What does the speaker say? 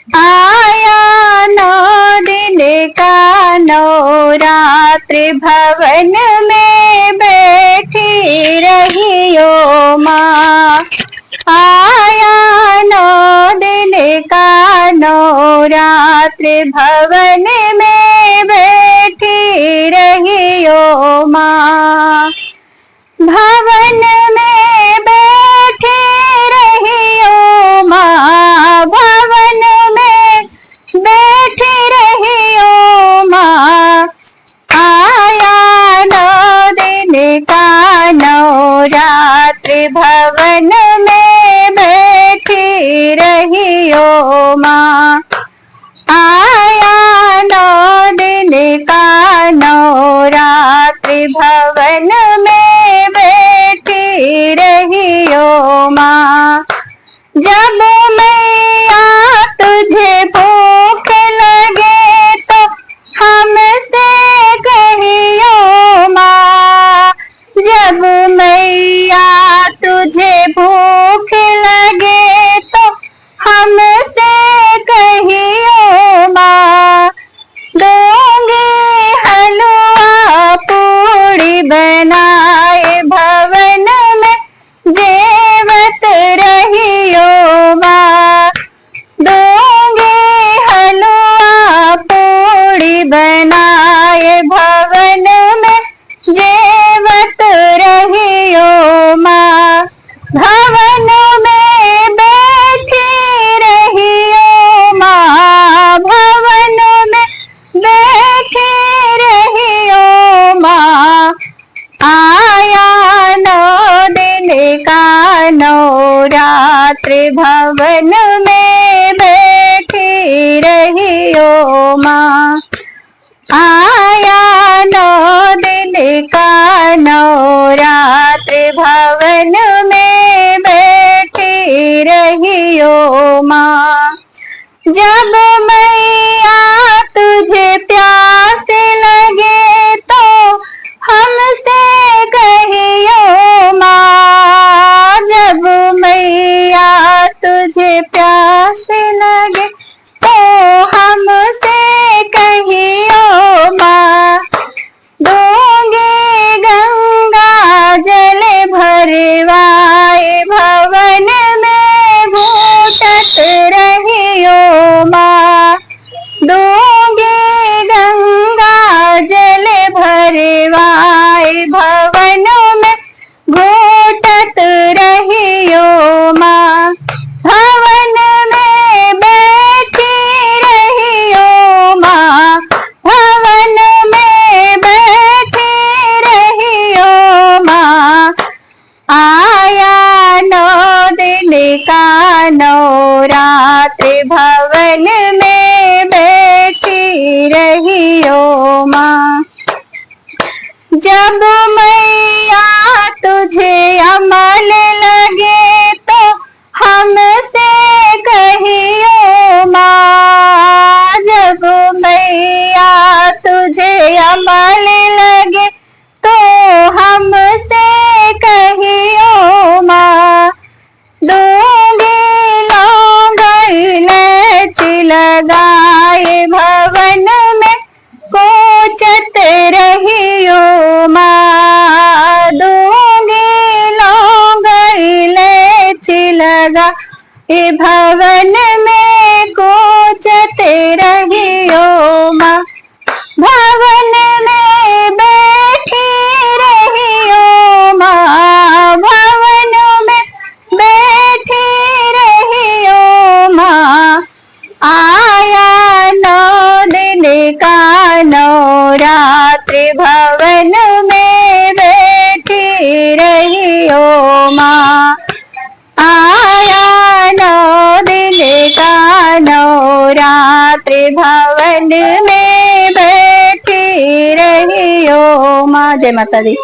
आया 9 दिन का नवरात्रि भवन में बैठी रहियो माँ। आया 9 दिन का नवरात्रि भवन में बैठी रहियो माँ। भवन में बैठी रहियो माँ, भवन में बैठी रहियो माँ। आया 9 दिन का नवरात्रि भवन में बैठी रहियो माँ। आया 9 दिन का नवरात्रि भवन में बैठी रहियो माँ। जब मैया तुझे भूख लगे तो हमसे कहियो माँ। जब मैया तुझे भूख लगे तो हमसे कहियो माँ। दूंगी हलवा पूड़ी बनाए भवन में जेवत रहियो माँ। दूंगी हलवा पूड़ी बनाए भवन में जेवत रहियो माँ। भवन में बैठी रहियो माँ, भवन में बैठी रहियो माँ। आया 9 दिन का नवरात्रि भवन में बैठी रहियो माँ। आया 9 दिन का नवरात्रि भवन में बैठी रहियो माँ। जब मैया तुझे प्यास लगे तो हमसे कहियो माँ। जब मैया तुझे प्यास लगे तो हमसे कहियो माँ। दूंगी गंगा जल भरवाए भवन में घूटत रहियो माँ। दूंगी गंगा जल भरवाए भवन में घूटत रहियो माँ। भवन में बैठी रहियो माँ, भवन में बैठी रहियो माँ। आया 9 दिन का नवरात्रि भवन में बैठी रहियो माँ। जब मैया तुझे अमल लगे तो हमसे कहियो माँ। जब मैया तुझे अमल लगे तो हमसे कहियो माँ। दूंगी लौंग इलायची लगाए भवन में कोचत रहियो माँ। दूंगी लौंग इलायची लगा ए भवन में कोचत रहियो माँ। भवन में बैठी रहियो माँ, भवन में बैठी रहियो माँ। आया 9 दिन का नवरात्रि भवन में बैठी रहियो माँ। आया 9 दिन का नवरात्रि भवन में बैठी रहियो माँ। जय माता दी।